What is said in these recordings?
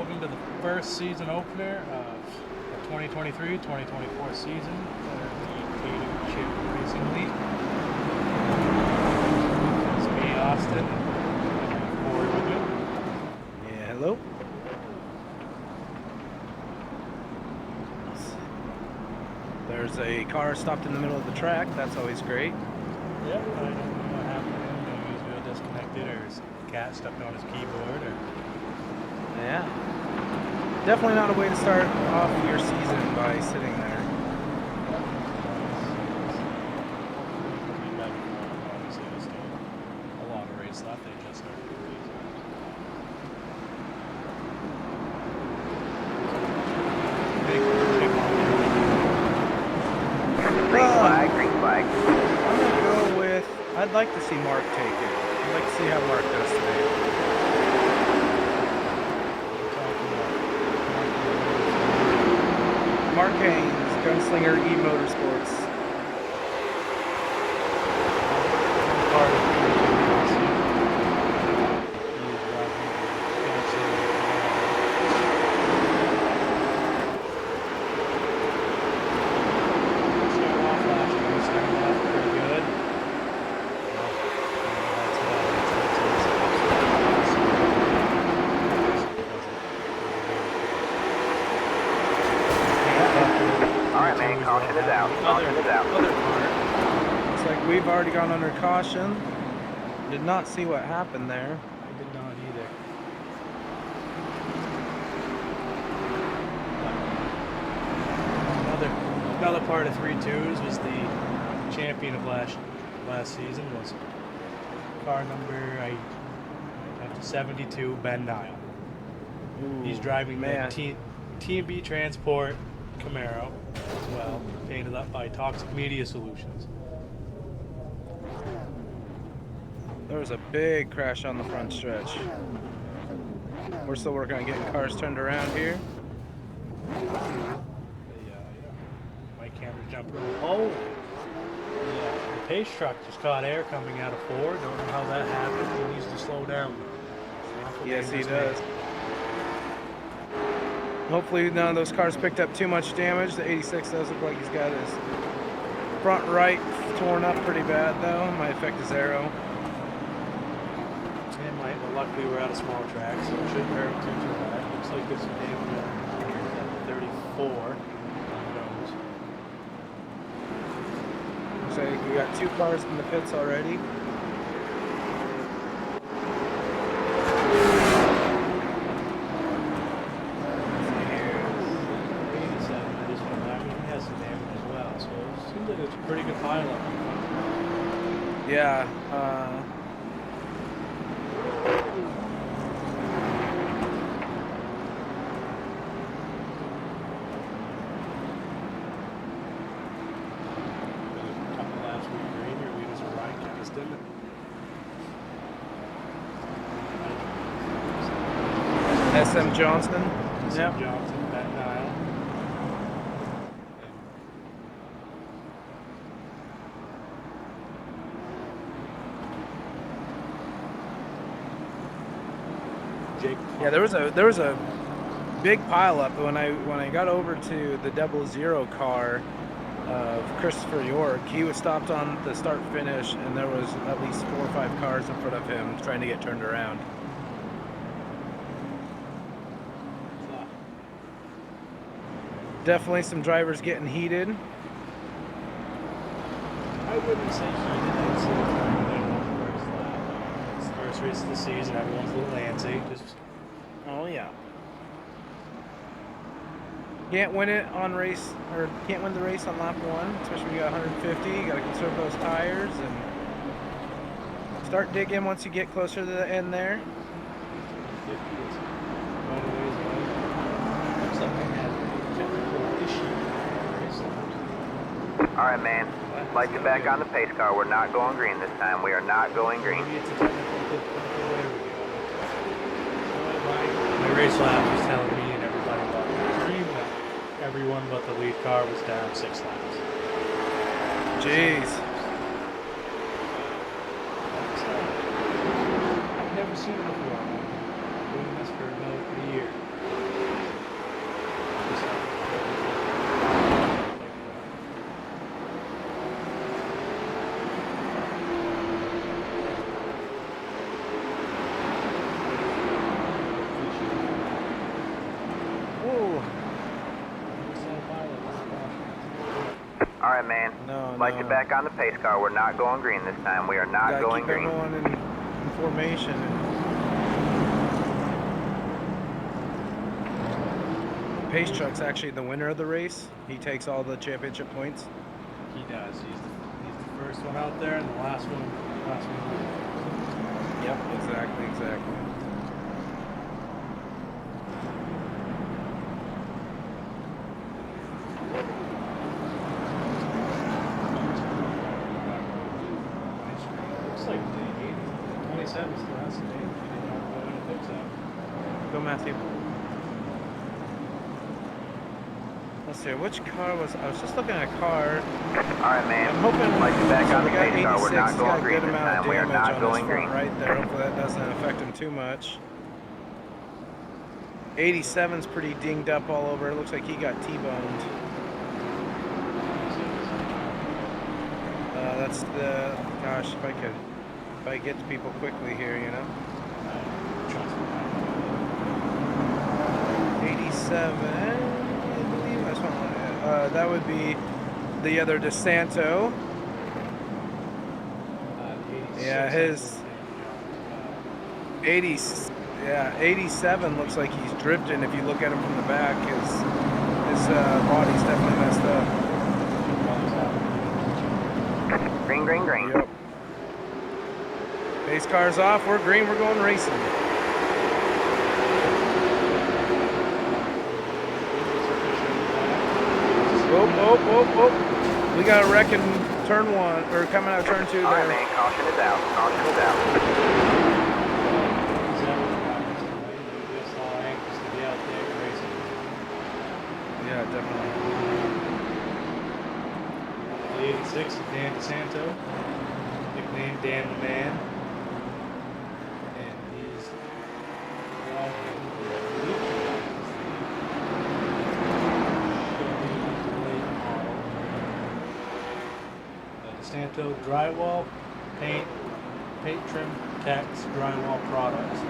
welcome to the first season opener of the 2023-2024 season for the K2 Chip Racing League. It's me, Austin, and Corey with me. Yeah, hello. There's a car stopped in the middle of the track. That's always great. Yep, I don't know what happened. Maybe his wheel disconnected or his cat stepped on his keyboard. Yeah. Definitely not a way to start off your season by sitting there. Obviously, there's still a lot of race left. They just started the race. Green flag. I'm going to go with, I'd like to see Mark take it. I'd like to see how Mark does today. Mark Haynes, Gunslinger E-Motorsports. We've already gone under caution. Did not see what happened there. I did not either. Another part of 3-2s was the champion of last season was car number 72, Ben Nile. Ooh, He's driving the T&B Transport Camaro as well, painted up by Toxic Media Solutions. There was a big crash on the front stretch. We're still working on getting cars turned around here. My camera's jumping. Oh! The pace truck just caught air coming out of Ford. Don't know how that happened. He needs to slow down. Yes, he does. Hopefully none of those cars picked up too much damage. The 86 does look like he's got his front right torn up pretty bad though. Might affect his aero. But luckily we're at a small track, so it shouldn't hurt too bad. Looks like there's some damage at 34 on those. Looks like we got 2 cars in the pits already. He has some damage as well, so it seems like it's a pretty good pileup. Yeah. SM Johnson. Yep. Johnson, Ben Nile. Jake. Yeah, there was a big pileup when I got over to the 00 car of Christopher York. He was stopped on the start finish, and there was at least 4 or 5 cars in front of him trying to get turned around. Definitely some drivers getting heated. I wouldn't say heated. I'd say they're first lap. It's the first race of the season. Everyone's a little antsy. Oh yeah. Can't win it on race, or can't win the race on lap 1, especially when you got 150. You got to conserve those tires and start digging once you get closer to the end there. Alright, man. Light you back on the pace car. We're not going green this time. We are not going green. My race lap was telling me and everybody about the green that everyone but the lead car was down 6 laps. Jeez. I've never seen it before. I've been doing this for about a year. Alright, man. No, Light you back on the pace car. We're not going green this time. We are not Gotta going keep green. everyone in formation. Pace Truck's actually the winner of the race. He takes all the championship points. He does. He's the first one out there and the last one. Yep, exactly. Looks like the 27 is the last day. He did not go in and fix that. Go, Matthew. Let's see, which car was... I was just looking at a car. Alright, man. I'm hoping... Light you back on we the got pace car. 86, We're not got going a green good this amount time. of We are damage not on his going front green. right there. Hopefully that doesn't affect him too much. 87's pretty dinged up all over. It looks like he got T-boned. That's the... Gosh, if I get to people quickly here, you know. 87, I believe that's one. That would be the other DeSanto. Yeah, his 87 looks like he's drifting. If you look at him from the back, his body's definitely messed up. Green. Yep. Base car's off. We're green. We're going racing. Oh. We got a wreck in turn 1, or coming out of turn 2 there. Alright, man. Caution is out. Yeah, definitely. The 86 is Dan DeSanto, nicknamed Dan the Man. And he's DeSanto drywall, paint trim, text, drywall products,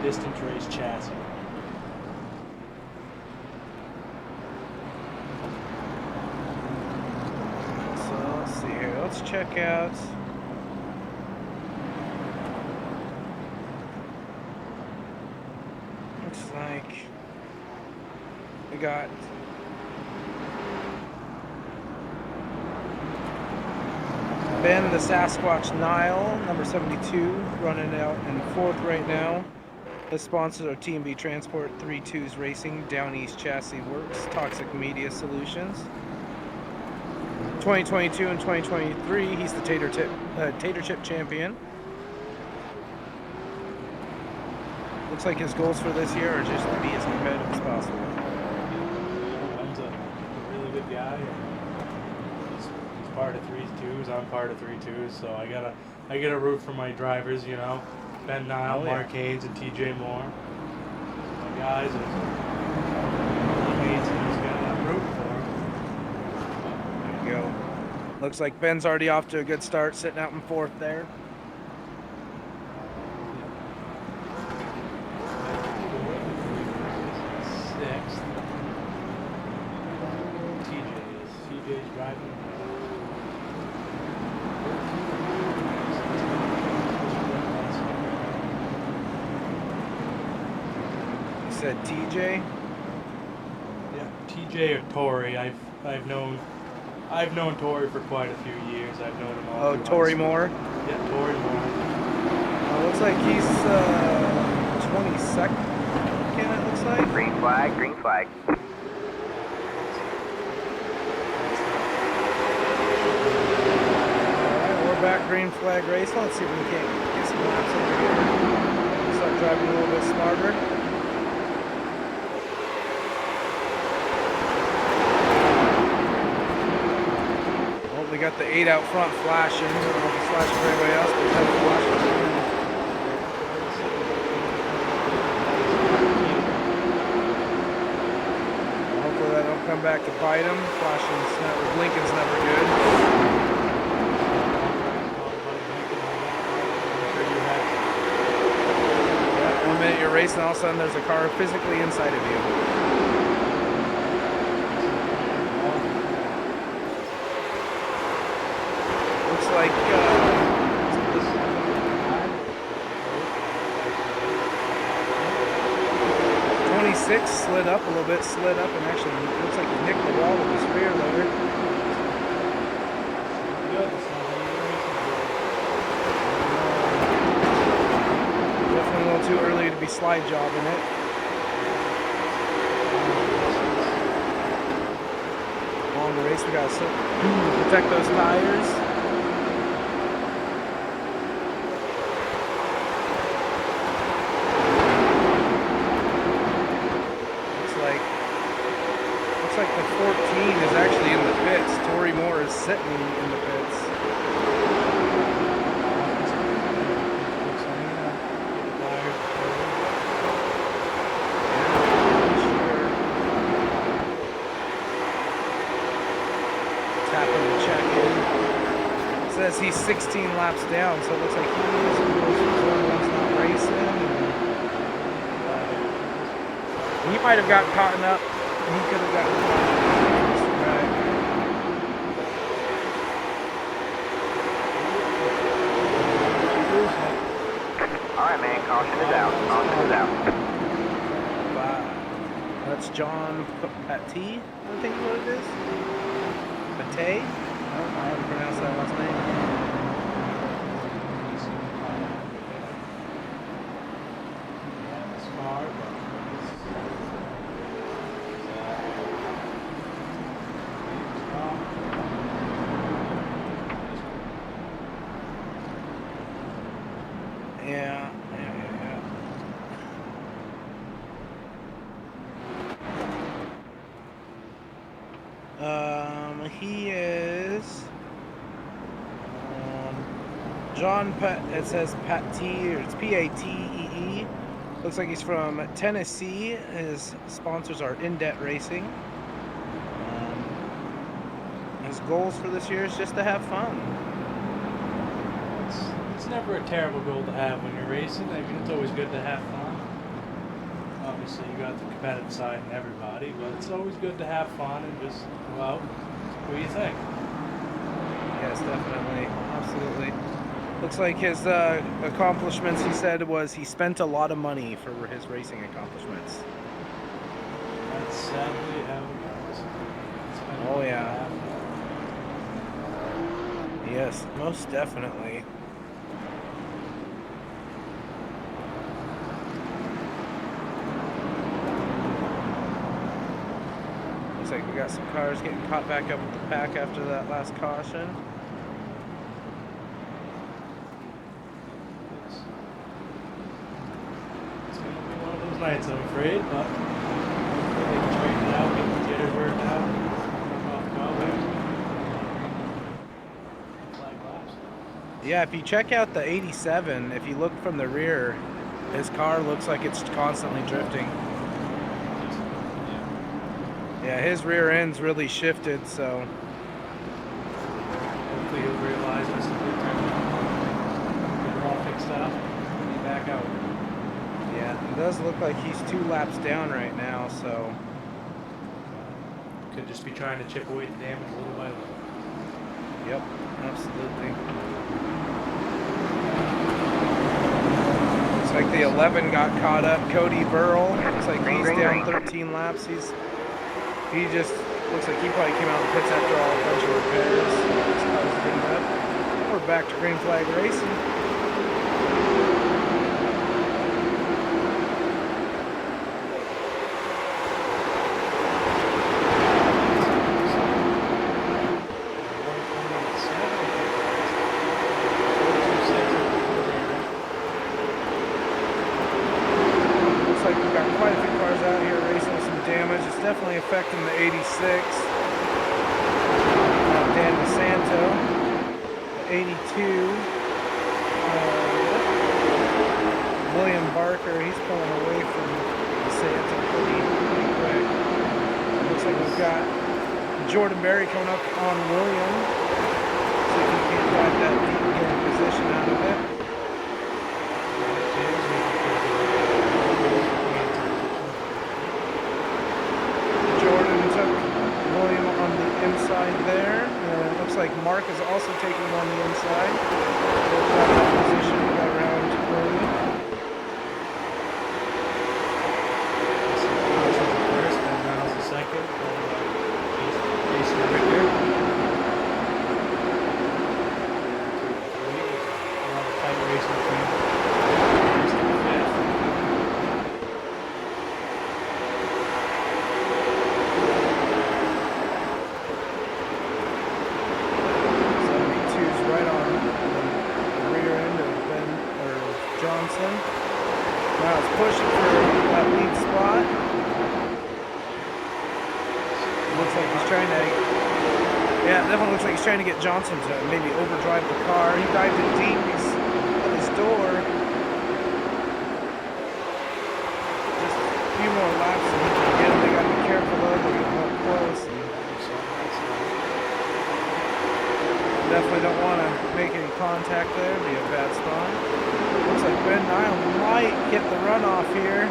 distance race chassis. So let's see here. Let's check out. Looks like we got Ben the Sasquatch Nile, number 72, running out in 4th right now. His sponsors are Team B Transport, 32s Racing, Down East Chassis Works, Toxic Media Solutions. 2022 and 2023, he's the Tater Chip champion. Looks like his goals for this year are just to be as competitive as possible. Ben's a really good guy. He's part of 3-2s. I'm part of 3-2s, so I gotta root for my drivers, you know. Ben Nile, Mark Haynes, and TJ Moore. My guys and teammates, and just gotta root for them. There you go. Looks like Ben's already off to a good start, sitting out in 4th there. Sixth. TJ's driving. You said TJ? Yeah, TJ or Tori. I've known Tori for quite a few years. I've known him all. Oh, through Tori high school. Moore? Yeah, Tori Moore. Looks like he's 22nd, it looks like. Green flag. Alright, we're back green flag race. Let's see if we can't get some laps over here. Start driving a little bit smarter. Well, we got the 8 out front flashing. I don't know if it's flashing for anybody else, but it's flashing. Hopefully that don't come back to bite him. Flashing's never, blinking's never good. Yeah, 1 minute you're racing, all of a sudden there's a car physically inside of you. 86 slid up a little bit, slid up and actually looks like he nicked the wall with his rear loader. Good. It's not how you race it. Definitely a little too early to be slide jobbing it. Long race, we gotta protect those tires. Looks like the 14 is actually in the pits. Tory Moore is sitting in the pits. Tapping the check in. It says he's 16 laps down, so it looks like he's the only one's not racing. And he might have got caught up. He could have gotten caught up. Right. All right, man. Caution is out. Caution is out. That's John Pate, I think what it is. Pate? I don't know how to pronounce that last name. Yeah. He is John it says Patee, or it's Patee. Looks like he's from Tennessee. His sponsors are In Debt Racing. His goals for this year is just to have fun. It's never a terrible goal to have when you're racing. I mean, it's always good to have fun. Obviously, you got the competitive side in everybody, but it's always good to have fun and just go out. What do you think? Yes, definitely. Absolutely. Looks like his accomplishments, he said, was he spent a lot of money for his racing accomplishments. That's sadly how it goes. Oh, yeah. Yes, most definitely. Looks like we got some cars getting caught back up with the pack after that last caution. It's going to be one of those nights, I'm afraid, but hopefully they can straighten it out, get the jitters worked out, flag laps. Yeah, if you check out the 87, if you look from the rear, his car looks like it's constantly drifting. Yeah, his rear end's really shifted, so Hopefully he'll realize it's a good time to get it all fixed up and be back out. yeah, it does look like he's 2 laps down right now, so Could just be trying to chip away the damage little by little. yep, absolutely. Looks like the 11 got caught up. Cody Burrell, looks like he's down 13 laps. He just looks like he probably came out of the pits after all a bunch of repairs. We're back to green flag racing. Looks like we've got quite a few cars out here racing with some damage. It's definitely affecting the 86. Dan DeSanto. The 82. William Barker, he's pulling away from DeSanto pretty quick. Looks like we've got Jordan Berry coming up on William. See if he can't drive that deep and get a position out of it. Jordan took William on the inside there. It looks like Mark is also taking him on the inside. We'll grab that position and go around William. race between first and fifth. 72's right on the rear end of Ben or Johnson. Now it's pushing for that lead spot. Looks like he's trying to. Yeah, it definitely looks like he's trying to get Johnson to maybe overdrive the car. He dived it deep. He's at his door. Just a few more laps and he can get him. They got to be careful though. They're getting up close. Definitely don't want to make any contact there. It'd be a bad spot. Looks like Ben Nile might get the runoff here.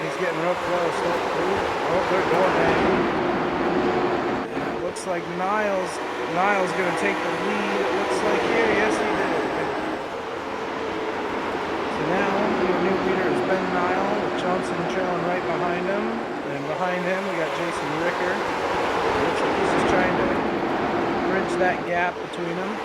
He's getting real close. Oh, they're going down. Looks like Niles going to take the lead. It looks like here. Yes, he did. So now your new leader is Ben Nile with Johnson trailing right behind him. And behind him we got Jason Ricker. Looks like he's just trying to bridge that gap between them.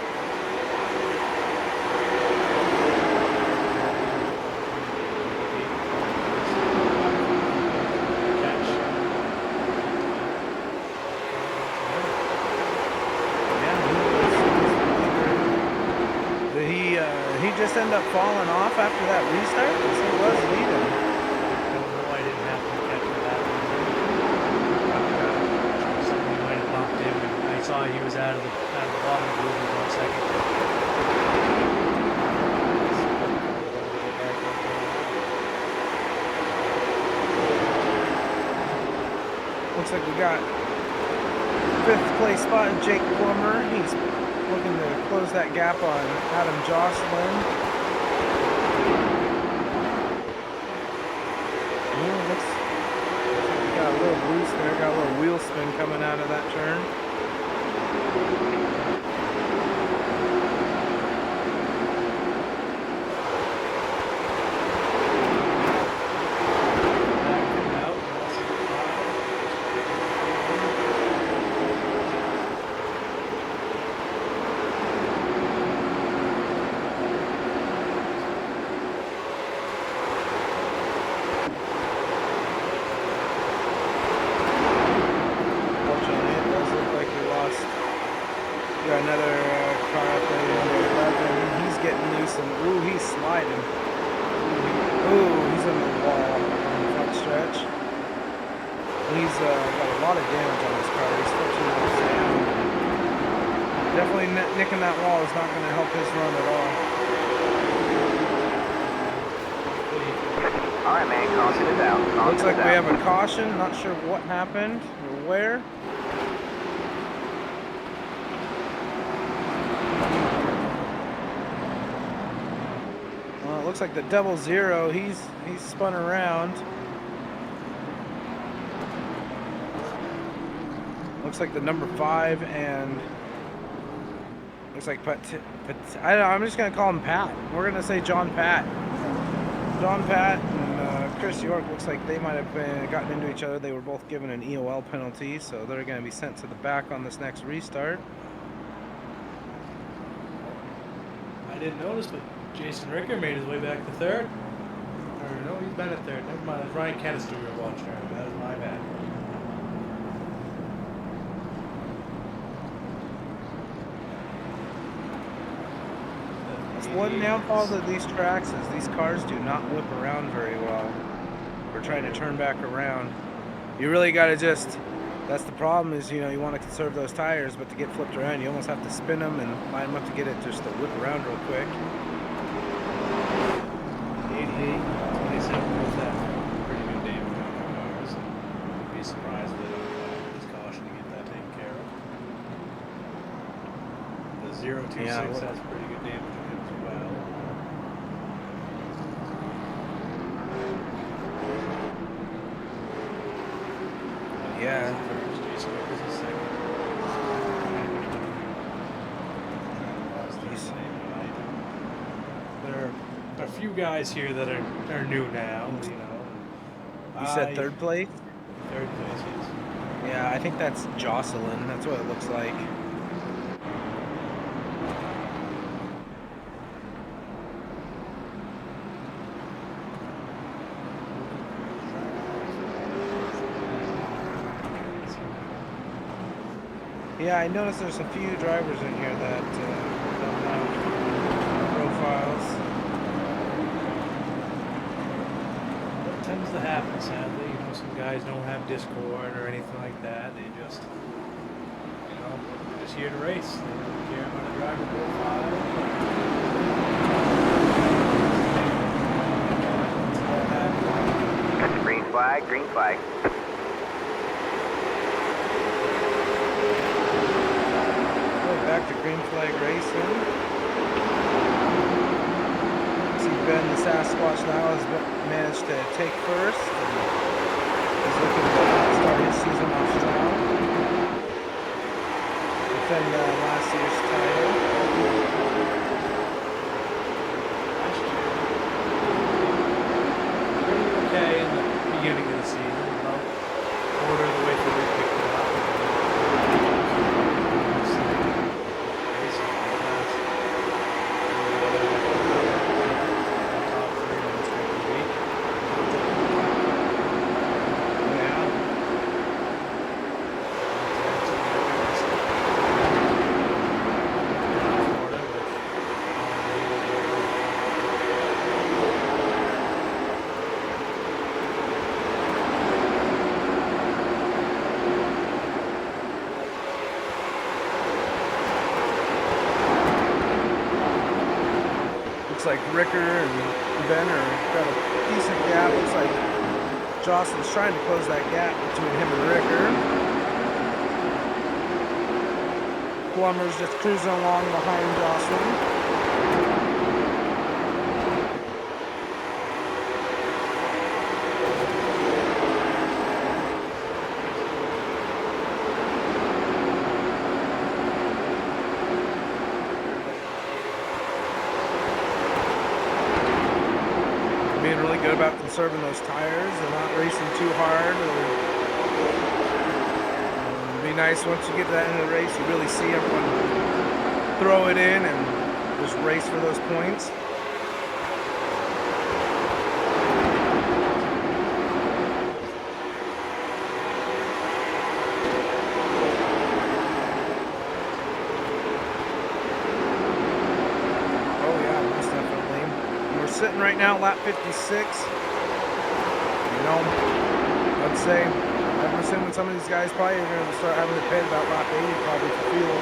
He just ended up falling off after that restart because he was leading. I don't know. I didn't have to catch for that. Somebody might have bumped him, and I saw he was out of the bottom of the for 1 second. Looks like we got 5th place spot in Jake Plummer. He's looking to close that gap on Adam Jocelyn. Looks like we got a little boost there, got a little wheel spin coming out of that turn. Got another car up there, number 11. He's getting loose and ooh, he's sliding. Ooh, he's in the wall on the front stretch. He's got a lot of damage on his car. He's 14 miles down. Definitely nicking that wall is not going to help his run at all. All right, man, caution is out. Looks like we have a caution. Not sure what happened or where. Looks like the 00, he's spun around. Looks like the number 5 and looks like I'm just gonna call him Pat. We're gonna say John Pat. John Pat and Chris York looks like they might have gotten into each other. They were both given an EOL penalty, so they're gonna be sent to the back on this next restart. I didn't notice, but Jason Ricker made his way back to 3rd. Or no, he's been at 3rd. Never mind, it's Ryan Kennis we were watching. That was my bad. That's one downfall of these tracks is these cars do not whip around very well. We're trying to turn back around. You really got to just, that's the problem is, you know, you want to conserve those tires, but to get flipped around, you almost have to spin them and line them up to get it just to whip around real quick. 88, 27 was that pretty good damage on our cars. I'd be surprised if they don't use caution to get that taken care of. The 026 has pretty good damage on him as well. Yeah. Jason Ricker's a second. There are a few guys here that are new now, you know. You said 3rd place? 3rd place, yes. Yeah, I think that's Jocelyn. That's what it looks like. Yeah, I noticed there's a few drivers in here that don't have profiles. What tends to happen, sadly, you know, some guys don't have Discord or anything like that. They just, you know, they're just here to race. They don't care about a driver profile. That's a green flag, green flag. Back to green flag racing. See Ben the Sasquatch now has managed to take first. He's looking to start his season off strong. Defend last year's title. Pretty okay in the beginning of the season, about quarter of the way through we picked it up. Looks like Ricker and Ben are got a decent gap. Looks like Jocelyn's trying to close that gap between him and Ricker. Plummer's just cruising along behind Jocelyn. Being really good about conserving those tires and not racing too hard. It'd be nice once you get to that end of the race, you really see everyone throw it in and just race for those points. Sitting right now, lap 56. You know, I'd say, I'm assuming some of these guys probably are going to start having to pit about lap 80 probably for fuel.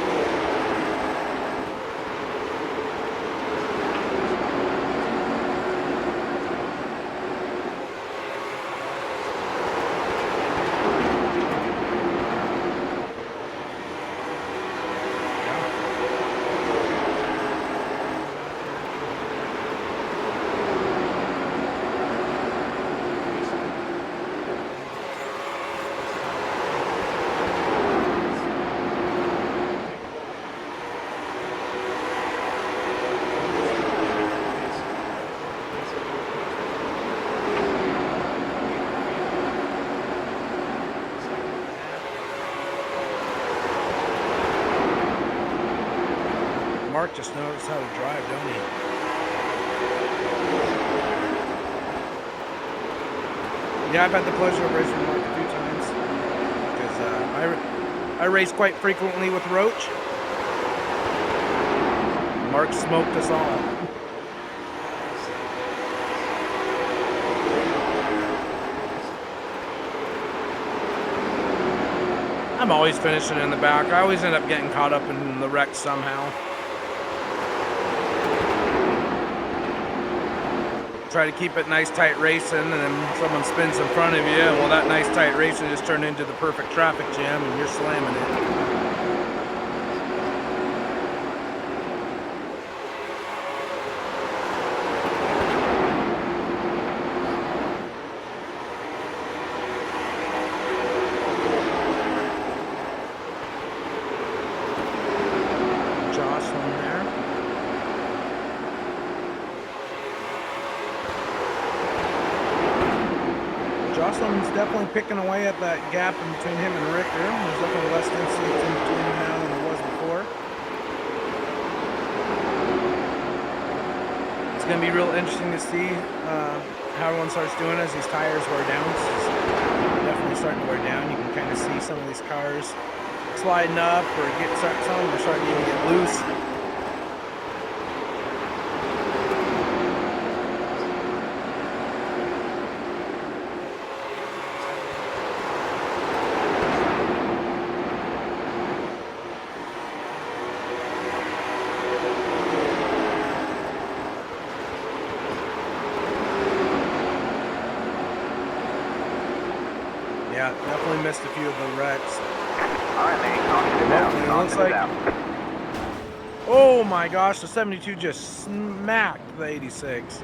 Mark just knows how to drive, don't he? Yeah, I've had the pleasure of racing Mark a few times because I race quite frequently with Roach. Mark smoked us all. I'm always finishing in the back. I always end up getting caught up in the wreck somehow. Try to keep it nice tight racing, and then someone spins in front of you, and well, that nice tight racing just turned into the perfect traffic jam and you're slamming it. Jocelyn's definitely picking away at that gap in between him and Ricker. There's definitely less density in between them now than there was before. It's going to be real interesting to see how everyone starts doing as these tires wear down. It's definitely starting to wear down. You can kind of see some of these cars sliding up or some of them are starting to get loose. Yeah, definitely missed a few of the wrecks. All right, man. Caution is out. It looks Caution is like, out. oh my gosh, the 72 just smacked the 86.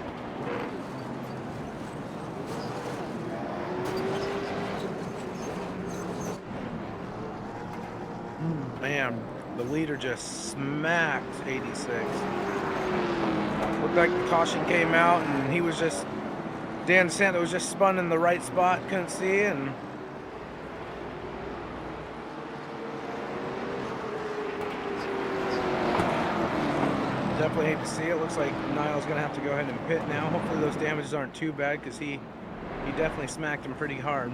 Man, the leader just smacked 86. Looked like the caution came out and he was just, Dan Santa was just spun in the right spot, couldn't see, and definitely hate to see it. Looks like Niall's gonna have to go ahead and pit now. Hopefully those damages aren't too bad because he definitely smacked him pretty hard.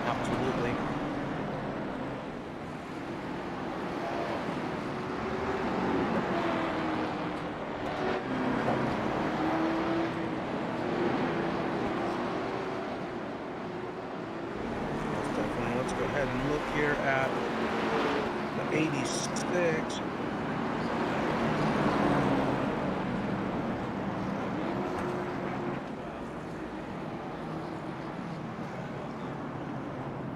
Absolutely. Let's go ahead and look here at the 86.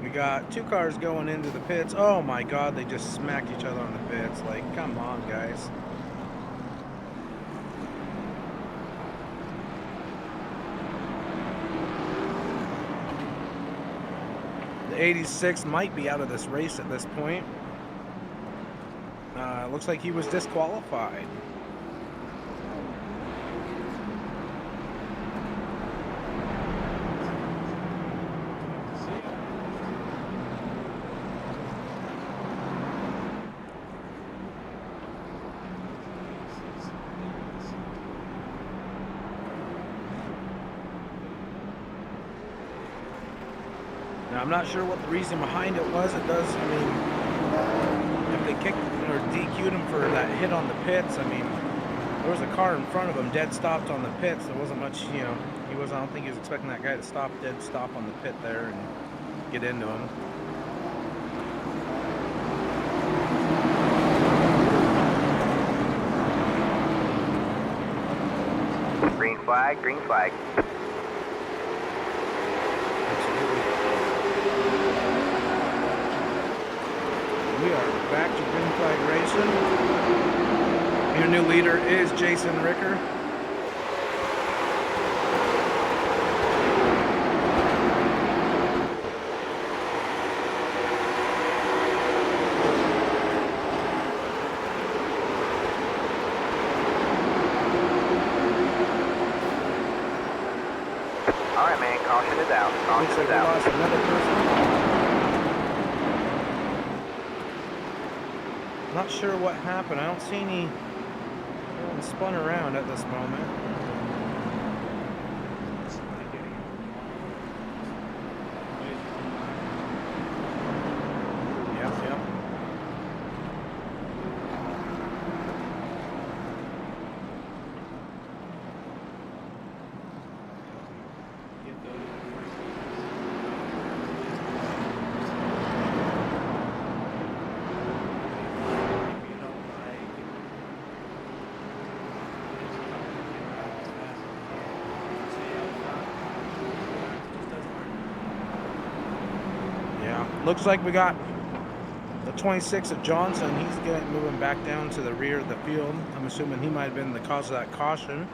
We got two cars going into the pits. Oh my God, they just smacked each other on the pits. Like, come on, guys. The 86 might be out of this race at this point. Looks like he was disqualified. Now, I'm not sure what the reason behind it was. It does, I mean, if they kicked or DQ'd him for that hit on the pits, I mean, there was a car in front of him dead stopped on the pits. There wasn't much, you know, I don't think he was expecting that guy to dead stop on the pit there and get into him. Green flag, green flag. We are back to green flag racing. Your new leader is Jason Ricker. All right, man. Caution is out. Looks Caution like is we out. lost another person. Not sure what happened. I don't see any spun around at this moment. Yep. Looks like we got the 26 of Johnson. He's moving back down to the rear of the field. I'm assuming he might have been the cause of that caution.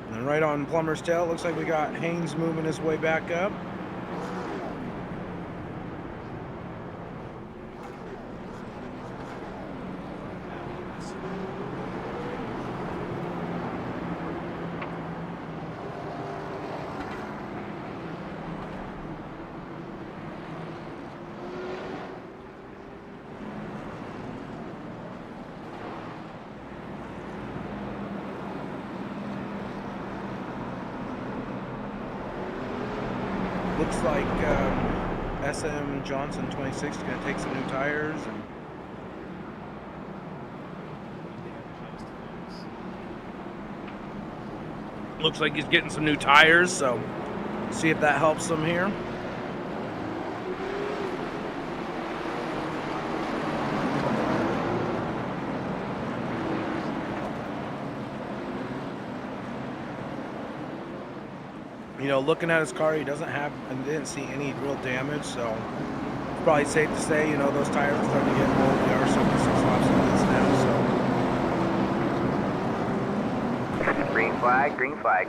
And right on Plummer's tail, looks like we got Haynes moving his way back up. looks like SM Johnson 26 is going to take some new tires. And looks like he's getting some new tires, so see if that helps him here. You know, looking at his car, he doesn't have and didn't see any real damage, so it's probably safe to say, you know, those tires are starting to get old. We are 76 laps into this now, so. Green flag, green flag.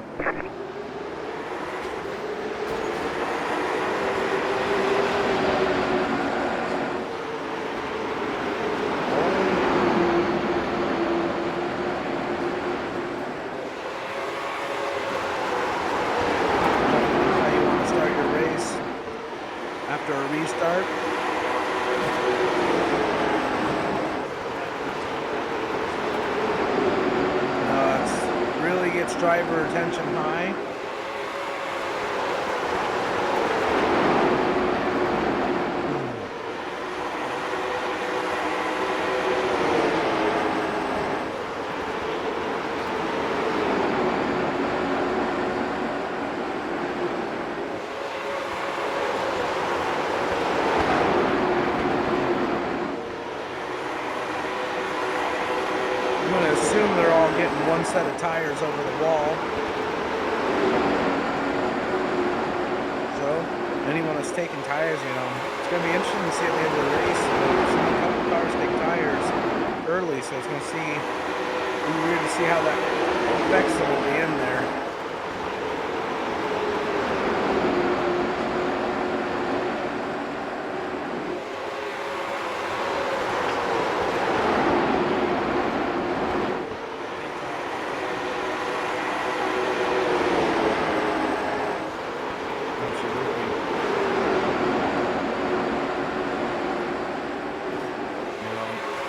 After a restart. It really gets driver attention high. I'm going to assume they're all getting one set of tires over the wall. So, anyone that's taking tires, you know, it's going to be interesting to see at the end of the race. We've seen a couple cars take tires early, so it's going to be weird to see how that affects them at the end there.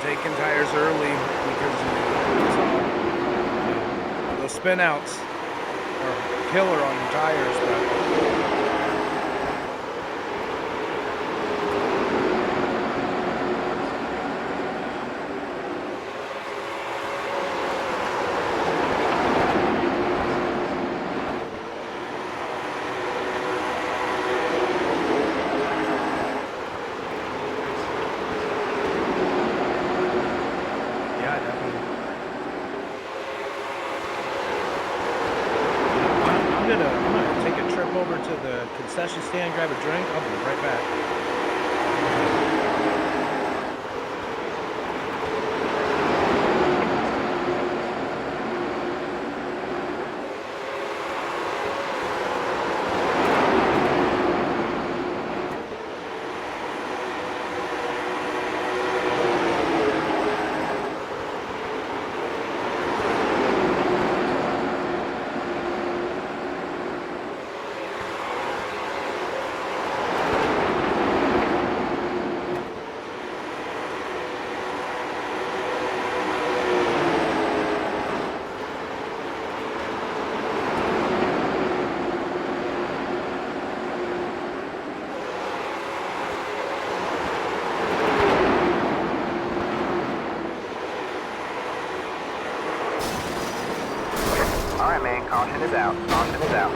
Taking tires early because those spin outs are killer on your tires, but I'm gonna take a trip over to the concession stand, grab a drink. I'll be right back. All right, man, caution is out. Caution is out.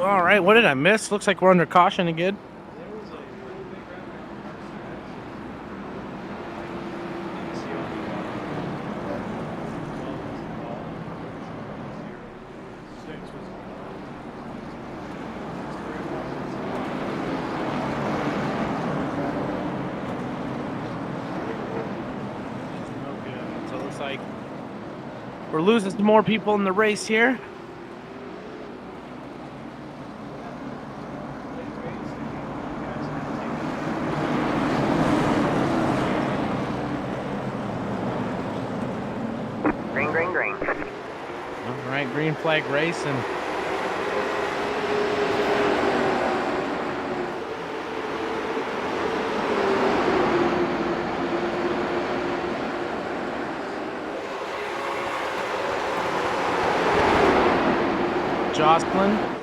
All right, what did I miss? Looks like we're under caution again. There was a really big rapid car stretch. Didn't see all the six was No good. So it looks like we're losing some more people in the race here. Green, green, green. All right, green flag racing. Jocelyn.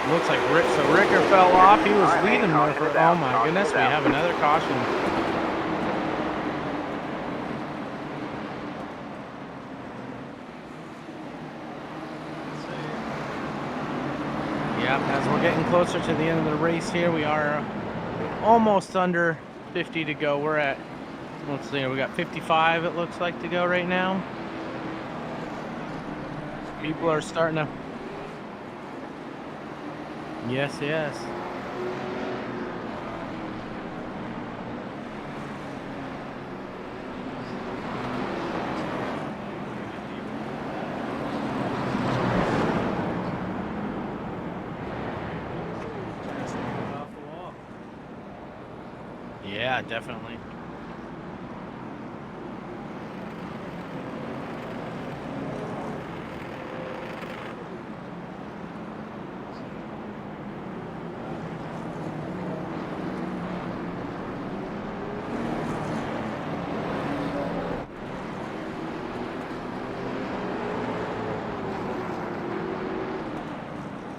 Looks like Ricker fell off. He was leading there for. Oh my goodness, we have another caution. Yeah, as we're getting closer to the end of the race here, we are almost under 50 to go. We're at, let's see, we got 55 it looks like to go right now. People are starting to. Yes, yes. Yeah, definitely.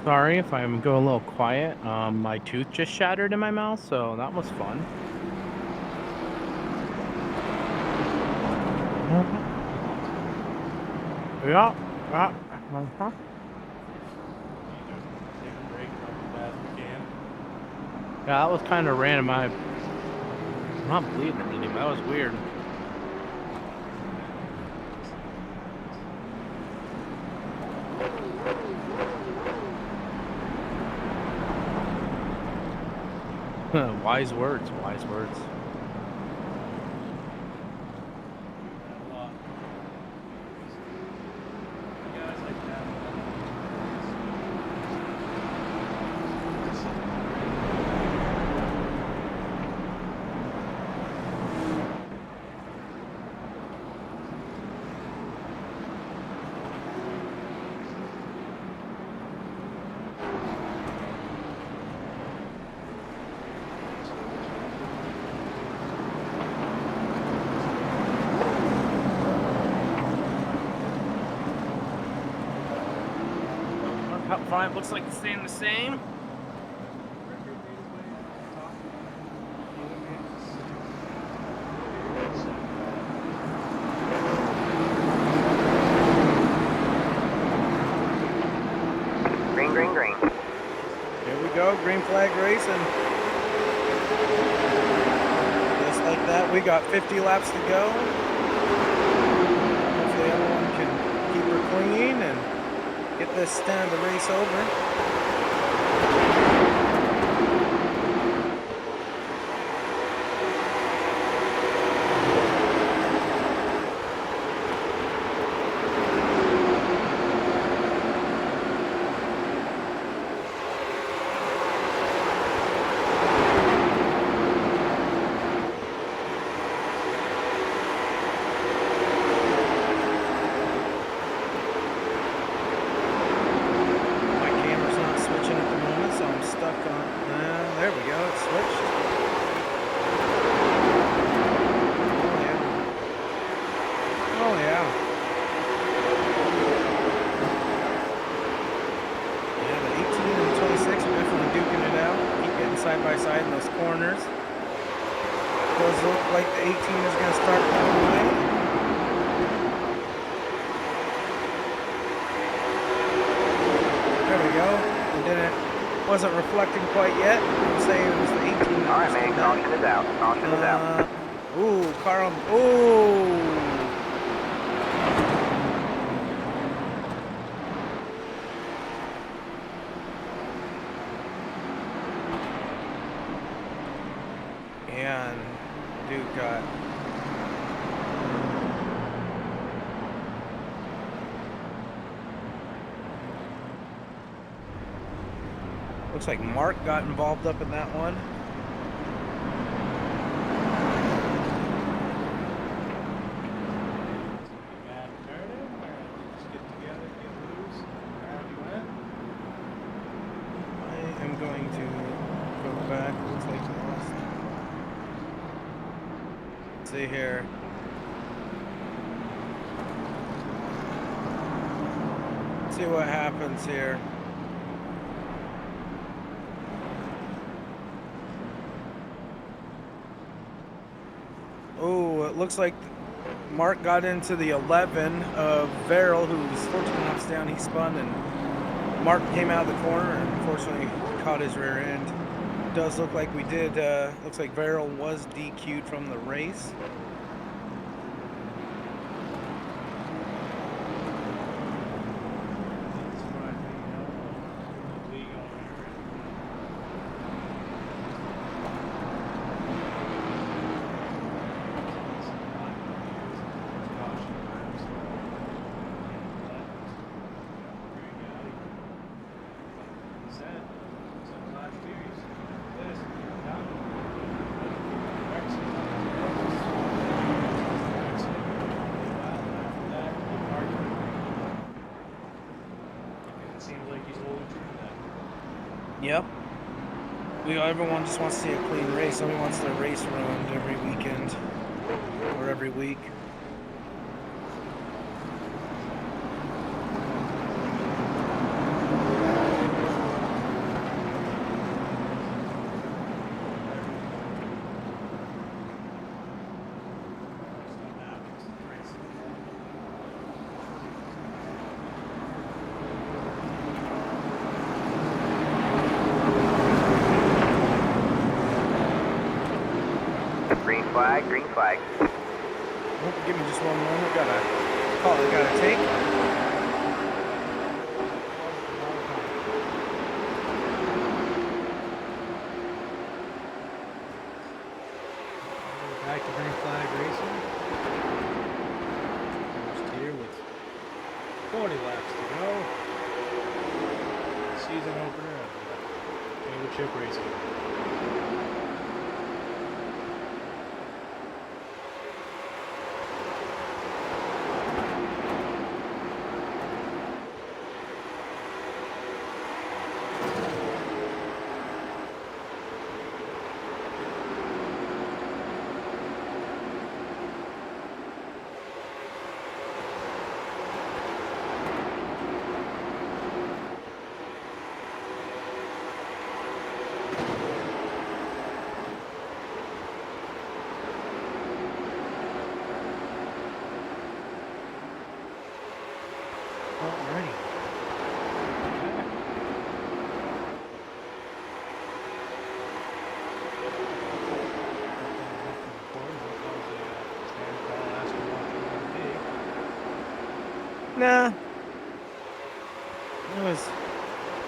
Sorry if I'm going a little quiet. My tooth just shattered in my mouth, so that was fun. Yeah. Take a break from the best we can. Yeah, that was kind of random. I'm not bleeding or anything, but that was weird. Wise words, wise words. Guys like that. Cup 5 looks like it's staying the same. Green, green, green. Here we go, green flag racing. Just like that, we got 50 laps to go. Hopefully everyone can keep her clean and get this stand of the race over. cars. Does look like the 18 is going to start pulling away. There we go. It wasn't reflecting quite yet. I'm saying it was the 18. All right, man. Caution is out. Caution is out. Ooh, car on. Ooh. And Duke got. Looks like Mark got involved up in that one. I am going to go back. Looks like we lost. Let's see here. Let's see what happens here. Oh, it looks like Mark got into the 11 of Verrill, who was 14 laps down. He spun, and Mark came out of the corner and unfortunately caught his rear end. It does look like we did, looks like Verrill was DQ'd from the race. Yep. Everyone just wants to see a clean race. Nobody wants their race ruined every weekend or every week. Green flag. Oh, give me just one moment. Got a call I gotta take. Back to green flag racing. First here with 40 laps to go. Season opener of championship racing. Alrighty. Nah. It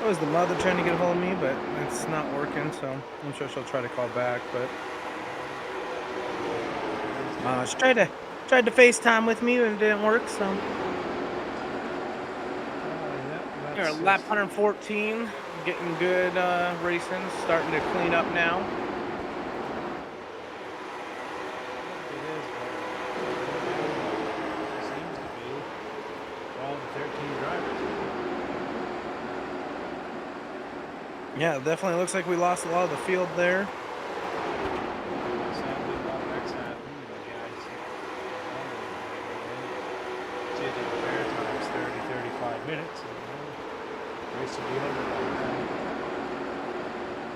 was the mother trying to get a hold of me, but it's not working, so I'm sure she'll try to call back, but she tried to FaceTime with me, and it didn't work, so we're lap 114, getting good racing, starting to clean up now. Yeah, it definitely looks like we lost a lot of the field there. Minutes and race will be over by now.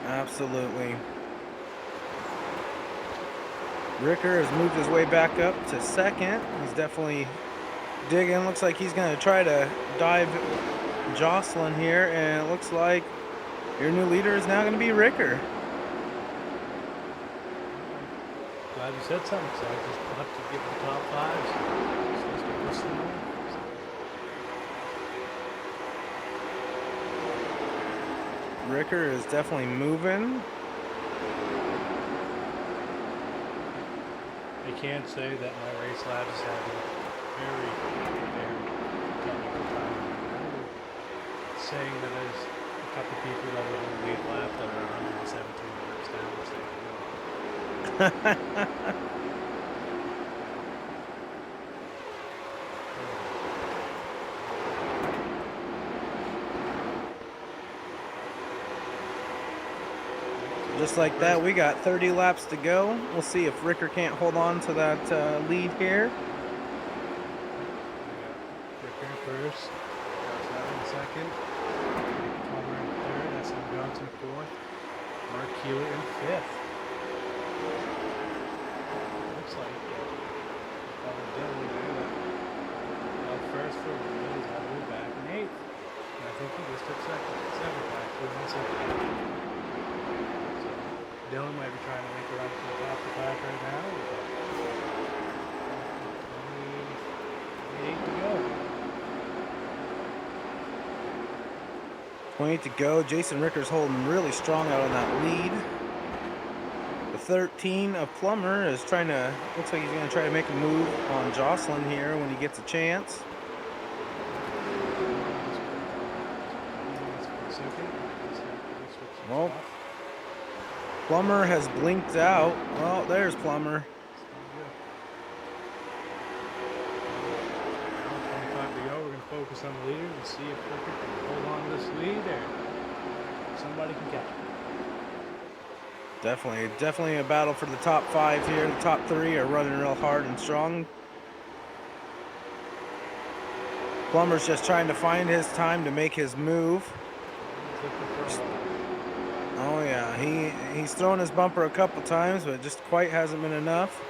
Absolutely. Ricker has moved his way back up to second. He's definitely digging. Looks like he's going to try to dive Jocelyn here, and it looks like your new leader is now going to be Ricker. Glad you said something, so I just put up to get the top fives. So let's get this thing on. Ricker is definitely moving. I can say that my race lab is having very technical time. Saying that there's a couple people that were in the lead lap that are 117 laps down, which they don't know. Just like that, we got 30 laps to go. We'll see if Ricker can't hold on to that lead here. Ricker in first, Jocelyn in second, Palmer in third, SM Johnson fourth, Mark Hewitt in fifth. Looks like Dylan there that first for Will's all the way back in eighth. And I think he just took seventh actually, in second. Dylan might be trying to make a run to the top of the pack right now. 28 to go. 28 to go. Jason Ricker's holding really strong out on that lead. The 13 of Plummer is trying to, looks like he's going to try to make a move on Jocelyn here when he gets a chance. Well, Plummer has blinked out. Well, there's Plummer. 25 to go. We're going to focus on the leader and see if Ricker can hold on to this lead or somebody can catch him. Definitely a battle for the top five here. The top three are running real hard and strong. Plummer's just trying to find his time to make his move. Oh yeah, he's thrown his bumper a couple times, but it just quite hasn't been enough.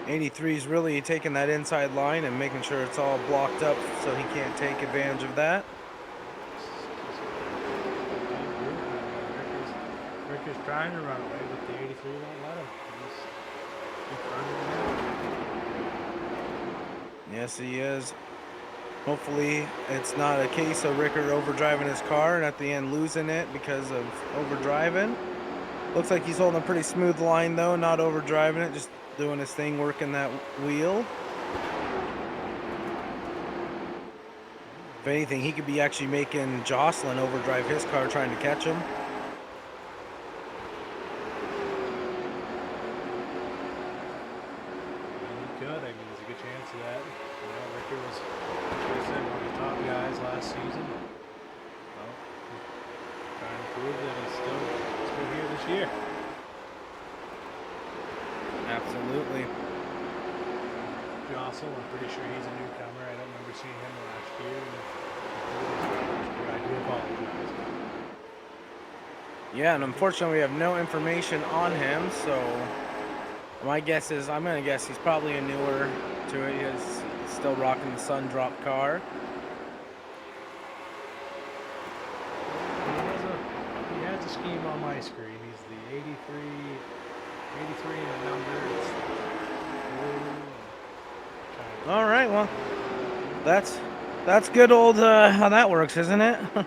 83's really taking that inside line and making sure it's all blocked up so he can't take advantage of that. Ricker's trying to run away, but the 83 won't let him. He's running away. Yes, he is. Hopefully it's not a case of Ricker overdriving his car and at the end losing it because of overdriving. Looks like he's holding a pretty smooth line though, not overdriving it, just doing his thing, working that wheel. If anything, he could be actually making Jocelyn overdrive his car trying to catch him. He could. I mean, there's a good chance of that. You know, Ricker was, like I said, one of the top guys last season. Well, trying to prove that he's still here this year. Absolutely. Jocelyn, I'm pretty sure he's a newcomer. I don't remember seeing him last year. I do apologize. Yeah, and unfortunately we have no information on him, so my guess is, I'm going to guess he's probably a newer to it. He's still rocking the sun drop car. He has a scheme on my screen. He's the 83 and a number. All right, well, that's good old how that works, isn't it? You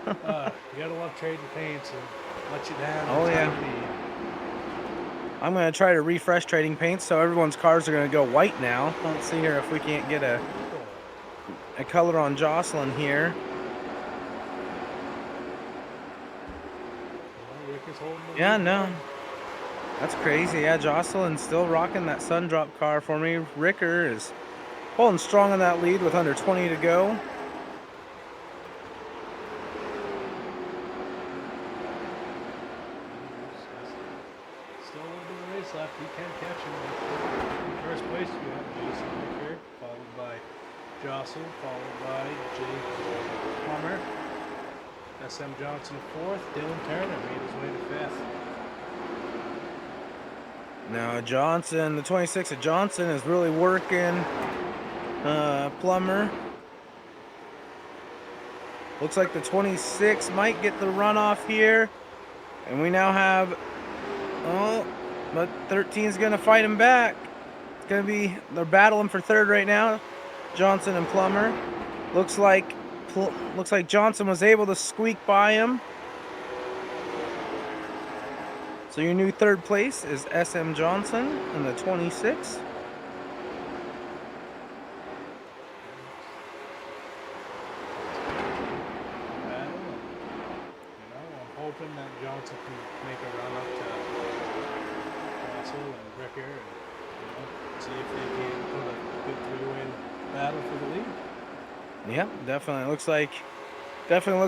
gotta love trading paints and let you down. Oh yeah. I'm gonna try to refresh trading paints, so everyone's cars are gonna go white now. Let's see here if we can't get a color on Jocelyn here. Yeah, no. That's crazy. Yeah, Jocelyn's still rocking that sun drop car for me. Ricker is holding strong on that lead with under 20 to go. Still a little bit of race left. We can catch him. In first place, we have Jason Ricker, followed by Jocelyn, followed by Jay Plummer. SM Johnson fourth. Dylan Turner made his way to fifth. Now Johnson, the 26 of Johnson is really working Plummer. Looks like the 26 might get the runoff here. And we now have, oh, but 13 is going to fight him back. It's going to be, they're battling for third right now, Johnson and Plummer. Looks like Johnson was able to squeak by him. So your new third place is SM Johnson in the 26. I'm hoping that Johnson can make a run up to Russell and Ricker and see if they can put a good three-way battle for the lead. Yep, definitely looks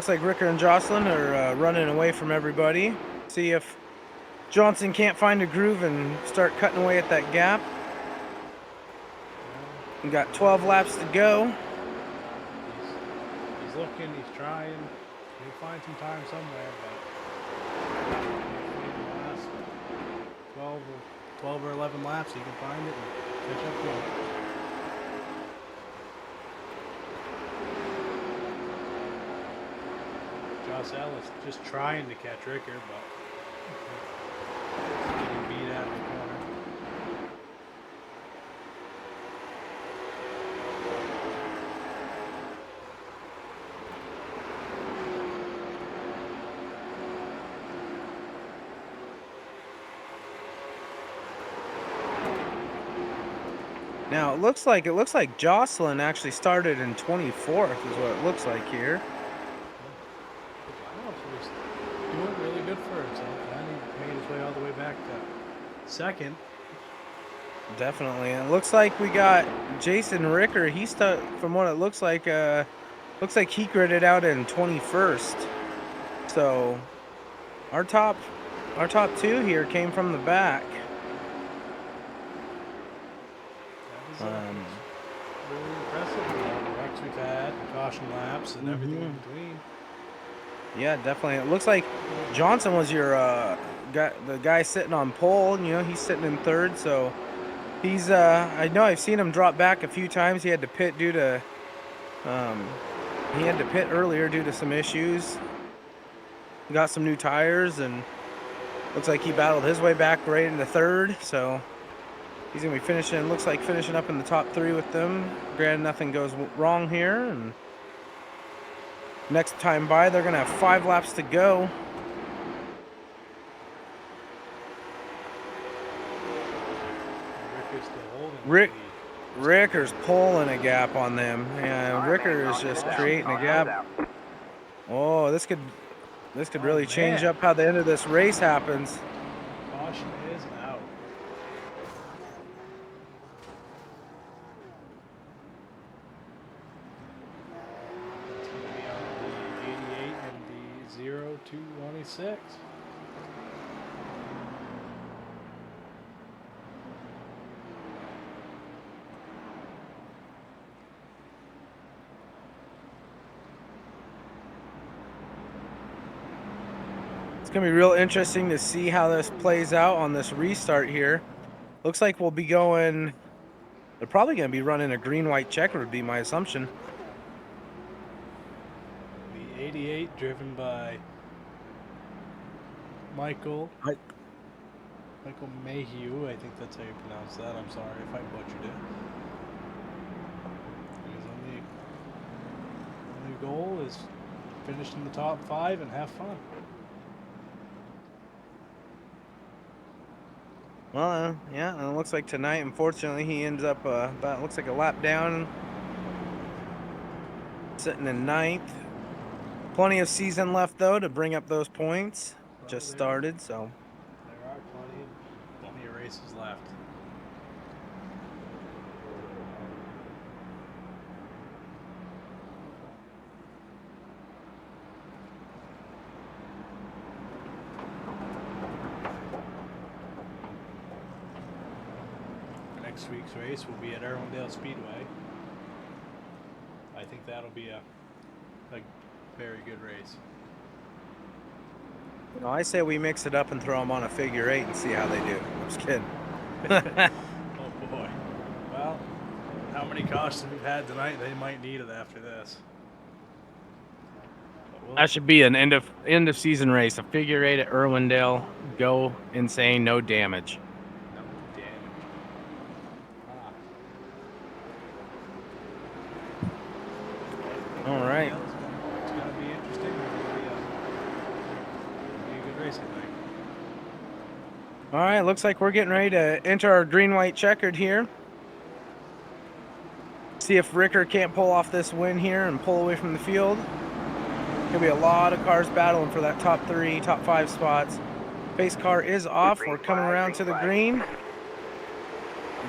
like Ricker and Jocelyn are running away from everybody. See if Johnson can't find a groove and start cutting away at that gap. We got 12 laps to go. He's looking, he's trying. He'll find some time somewhere, but the last 12 or 11 laps, he can find it and catch up to him. Joss Ellis just trying to catch Ricker, but he's getting beat out of the corner. Now it looks like Jocelyn actually started in 24th is what it looks like here. Wow, so he's doing really good for himself, and he made his way all the way back to second. Definitely. And it looks like we got Jason Ricker. He's from what it looks like he gridded out in 21st. So our top two here came from the back. That was really impressive with all the wrecks we've had, and caution laps, and everything in between. Yeah, definitely. It looks like Johnson was your the guy sitting on pole. You know, he's sitting in third, so he's I know I've seen him drop back a few times. He had to pit due to earlier due to some issues. He got some new tires, and looks like he battled his way back right into third. So he's gonna be finishing. Looks like finishing up in the top 3 with them. Granted, nothing goes wrong here, and next time by, they're gonna have 5 laps to go. Ricker's still holding. Ricker's pulling a gap on them, and Ricker is just creating a gap. Oh, this could really change up how the end of this race happens. Caution is out. It's going to be on the 88 and the 0226. It's gonna be real interesting to see how this plays out on this restart here. Looks like we'll be going. They're probably gonna be running a green-white checker, would be my assumption. The 88 driven by Michael Mayhew. I think that's how you pronounce that. I'm sorry if I butchered it. His only goal is finish in the top 5 and have fun. Well, yeah, and it looks like tonight, unfortunately, he ends up about, looks like a lap down, sitting in 9th. Plenty of season left, though, to bring up those points. Well, just started, so. There are plenty of races left. Next week's race will be at Irwindale Speedway. I think that'll be a very good race. You know, I say we mix it up and throw them on a figure 8 and see how they do. I'm just kidding. Oh boy. Well, how many cautions we've had tonight? They might need it after this. But That should be an end of season race. A figure eight at Irwindale. Go insane, no damage. no damage. All right. It's gonna be interesting. It'll be a good race, I think. All right, looks like we're getting ready to enter our green-white checkered here. See if Ricker can't pull off this win here and pull away from the field. Gonna be a lot of cars battling for that top 3, top 5 spots. Pace car is off. We're coming around to the green.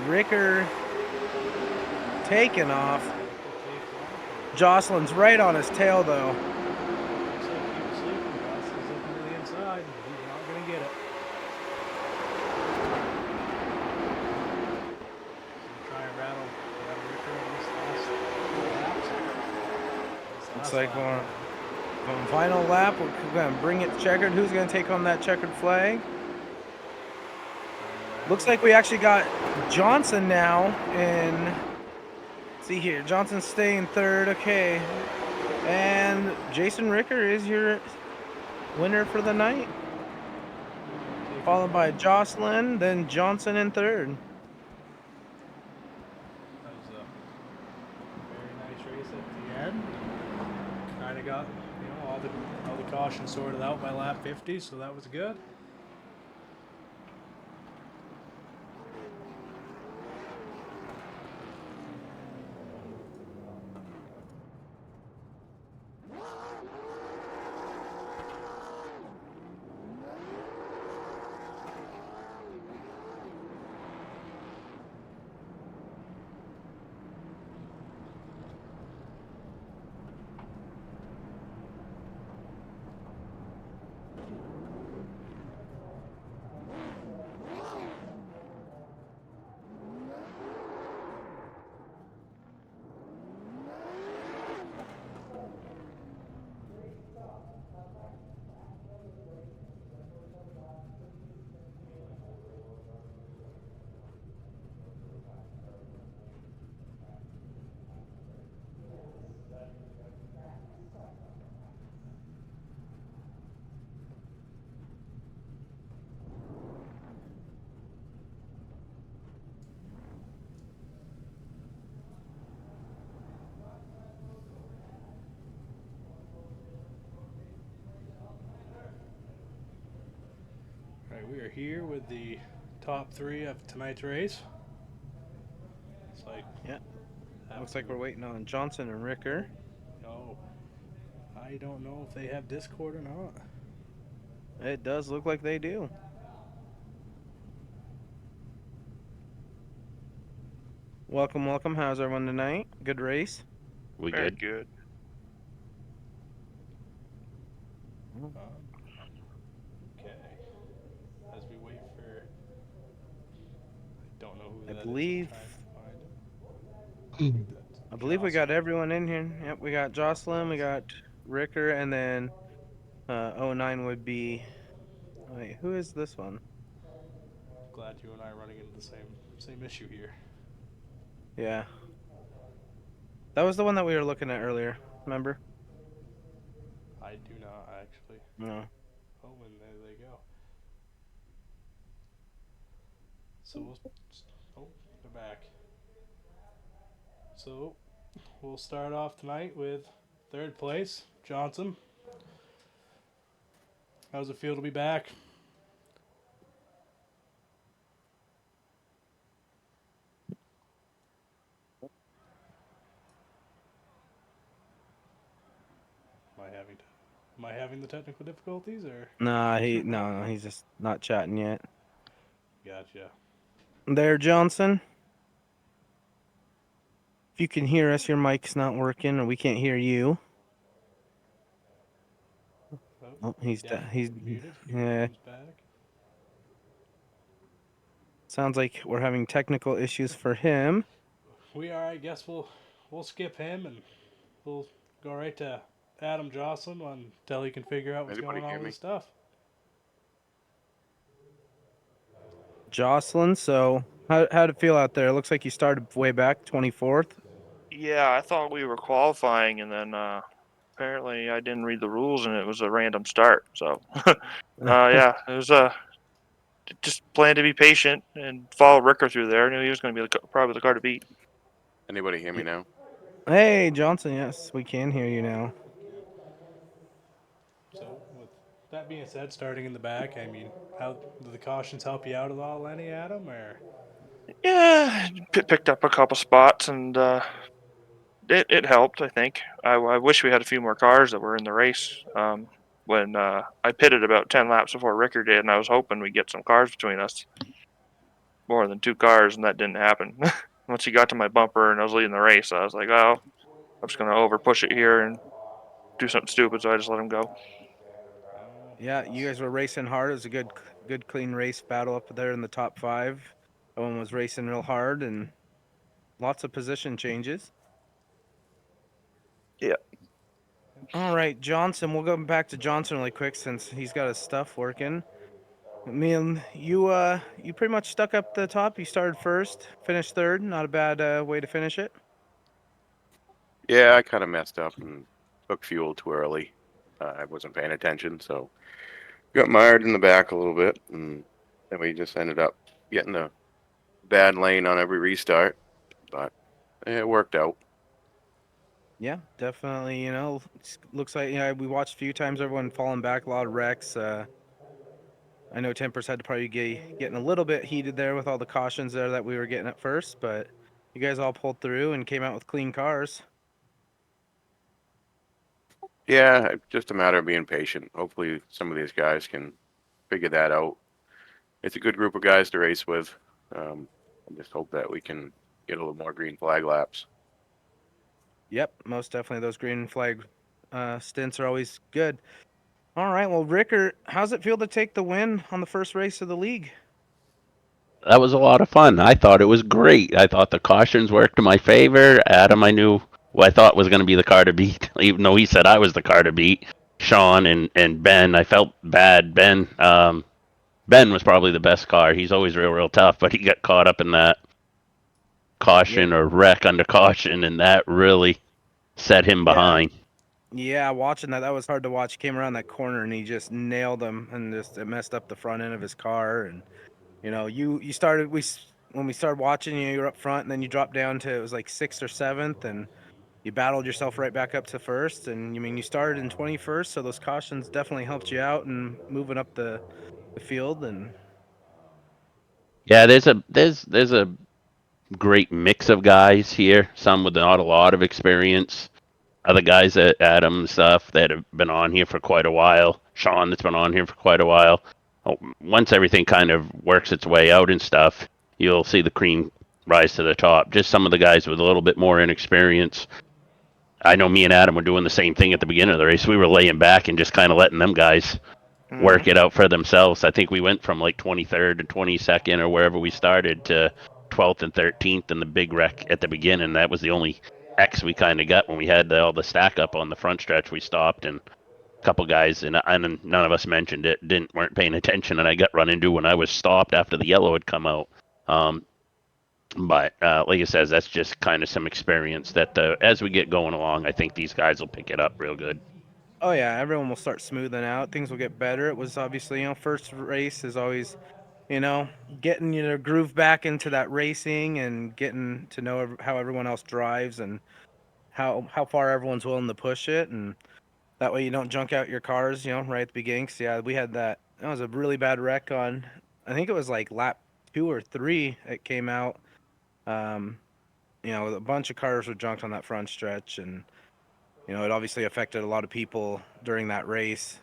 Ricker taking off. Jocelyn's right on his tail though. Looks like he was sleeping. Ross is looking to the inside. He's not gonna get it. Try and rattle Ricker in this last lap. Looks like we're on final lap. We're gonna bring it checkered. Who's gonna take on that checkered flag? Looks like we actually got Johnson now in. See here, Johnson's staying third. Okay, and Jason Ricker is your winner for the night, followed by Jocelyn, then Johnson in third. That was a very nice race at the end. Kind of got all the caution sorted out by lap 50, so that was good. Alright, we are here with the top 3 of tonight's race. It's like, Yeah. Looks like we're waiting on Johnson and Ricker. no, I don't know if they have Discord or not. It does look like they do. Welcome, welcome. How's everyone tonight? Good race? We Very good? good. Okay. As we wait for, I don't know who I that believe- is. I'm trying to find it. I believe we got everyone in here. Yep, we got Jocelyn, we got Ricker, and then 09 would be. Wait, who is this one? Glad you and I are running into the same issue here. Yeah. That was the one that we were looking at earlier, remember? I do not actually. No. Oh, and there they go. So they're back. So we'll start off tonight with third place, Johnson. How's it feel to be back? Am I having the technical difficulties or? Nah, he's just not chatting yet. Gotcha. There, Johnson. If you can hear us, your mic's not working, or we can't hear you. Oh, he's muted. Here yeah. comes back. Sounds like we're having technical issues for him. We are. I guess we'll skip him and we'll go right to Adam Jocelyn until he can figure out what's Anybody going on hear with me? his stuff. Jocelyn. So how'd it feel out there? It looks like you started way back, 24th. Yeah, I thought we were qualifying, and then apparently I didn't read the rules, and it was a random start. So, yeah, it was just plan to be patient and follow Ricker through there. I knew he was going to be probably the car to beat. Anybody hear me now? Hey, Johnson. Yes, we can hear you now. So with that being said, starting in the back, I mean, how do the cautions help you out at all, Lenny, Adam, or? Yeah, picked up a couple spots, and it helped. I think. I wish we had a few more cars that were in the race. When I pitted about 10 laps before Ricker did, and I was hoping we'd get some cars between us, more than 2 cars, and that didn't happen. Once he got to my bumper and I was leading the race, I was like, oh, I'm just gonna over push it here and do something stupid, so I just let him go. Yeah, you guys were racing hard. It was a good, clean race battle up there in the top 5. Everyone was racing real hard and lots of position changes. Yeah. All right, Johnson. We'll go back to Johnson really quick since he's got his stuff working. Me and you pretty much stuck up the top. You started first, finished third. Not a bad way to finish it. Yeah, I kind of messed up and took fuel too early. I wasn't paying attention, so got mired in the back a little bit, and then we just ended up getting a bad lane on every restart. But it worked out. Yeah, definitely. Looks like we watched a few times. Everyone falling back, a lot of wrecks. I know Tempers had to probably getting a little bit heated there with all the cautions there that we were getting at first, but you guys all pulled through and came out with clean cars. Yeah, it's just a matter of being patient. Hopefully, some of these guys can figure that out. It's a good group of guys to race with. I just hope that we can get a little more green flag laps. Yep, most definitely. Those green flag stints are always good. All right, well, Ricker, how's it feel to take the win on the first race of the league? That was a lot of fun. I thought it was great. I thought the cautions worked in my favor. Adam, I knew who I thought was going to be the car to beat, even though he said I was the car to beat. Sean and Ben, I felt bad. Ben was probably the best car. He's always real tough, but he got caught up in that Yeah, caution or wreck under caution, and that really set him yeah, behind. yeah. Watching that was hard to watch. He came around that corner and he just nailed him, and just it messed up the front end of his car. And you started when we started watching you were up front, and then you dropped down to it was like 6th or 7th, and you battled yourself right back up to first. And you started in 21st, so those cautions definitely helped you out and moving up the field. And Yeah, there's a great mix of guys here. Some with not a lot of experience. Other guys at Adam stuff that have been on here for quite a while. Sean that's been on here for quite a while. Oh, once everything kind of works its way out and stuff, you'll see the cream rise to the top. Just some of the guys with a little bit more inexperience. I know me and Adam were doing the same thing at the beginning of the race. We were laying back and just kind of letting them guys Mhm. work it out for themselves. I think we went from like 23rd to 22nd or wherever we started to 12th and 13th in the big wreck at the beginning. That was the only X we kind of got when we had all the stack up on the front stretch. We stopped and a couple guys and none of us mentioned it weren't paying attention and I got run into when I was stopped after the yellow had come out. But like I says, that's just kind of some experience that as we get going along, I think these guys will pick it up real good. Oh yeah, everyone will start smoothing out. Things will get better. It was obviously, first race is always, you know, getting your groove back into that racing and getting to know how everyone else drives and how far everyone's willing to push it, and that way you don't junk out your cars, right at the beginning. 'Cause, yeah, we had that. That was a really bad wreck on. I think it was like lap 2 or 3. It came out. Um, a bunch of cars were junked on that front stretch, and it obviously affected a lot of people during that race.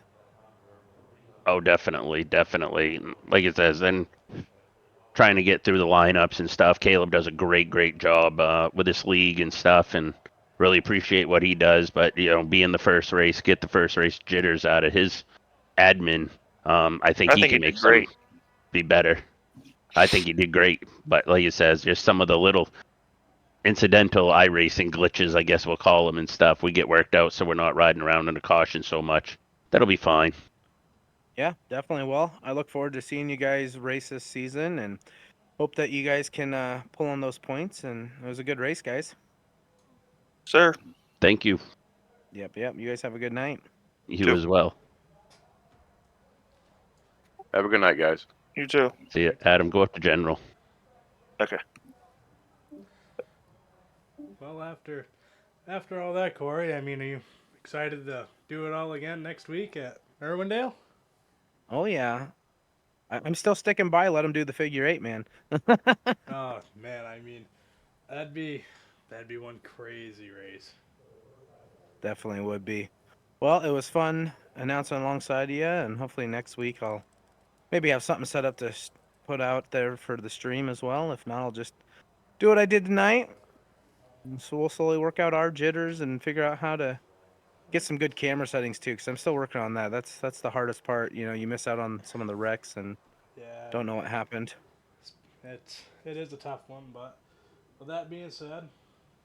Oh, definitely. Like it says, then trying to get through the lineups and stuff. Caleb does a great job with this league and stuff, and really appreciate what he does. But being the first race, get the first race jitters out of his admin. I think I he think can it make did some great. be better. I think he did great, but like he says, just some of the little incidental iRacing glitches, I guess we'll call them and stuff. We get worked out, so we're not riding around under caution so much. That'll be fine. Yeah, definitely. Well, I look forward to seeing you guys race this season, and hope that you guys can pull on those points. And it was a good race, guys. Sir, Thank you. Yep, yep. You guys have a good night. You Too. as well. Have a good night, guys. you too. See you, Adam. Go up to General. Okay. Well, after all that, Corey, I mean, are you excited to do it all again next week at Irwindale? Oh yeah, I'm still sticking by. Let them do the figure eight, man. Oh man, I mean, that'd be one crazy race. Definitely would be. Well, it was fun announcing alongside you, and hopefully next week I'll maybe have something set up to put out there for the stream as well. If not, I'll just do what I did tonight. And so we'll slowly work out our jitters and figure out how to get some good camera settings too, because I'm still working on that. That's the hardest part. You know, you miss out on some of the wrecks and Yeah, don't know what happened. it is a tough one, but with that being said,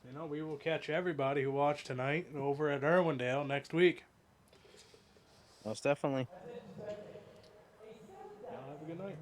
you know, we will catch everybody who watched tonight over at Irwindale next week. Most definitely. Y'all have a good night.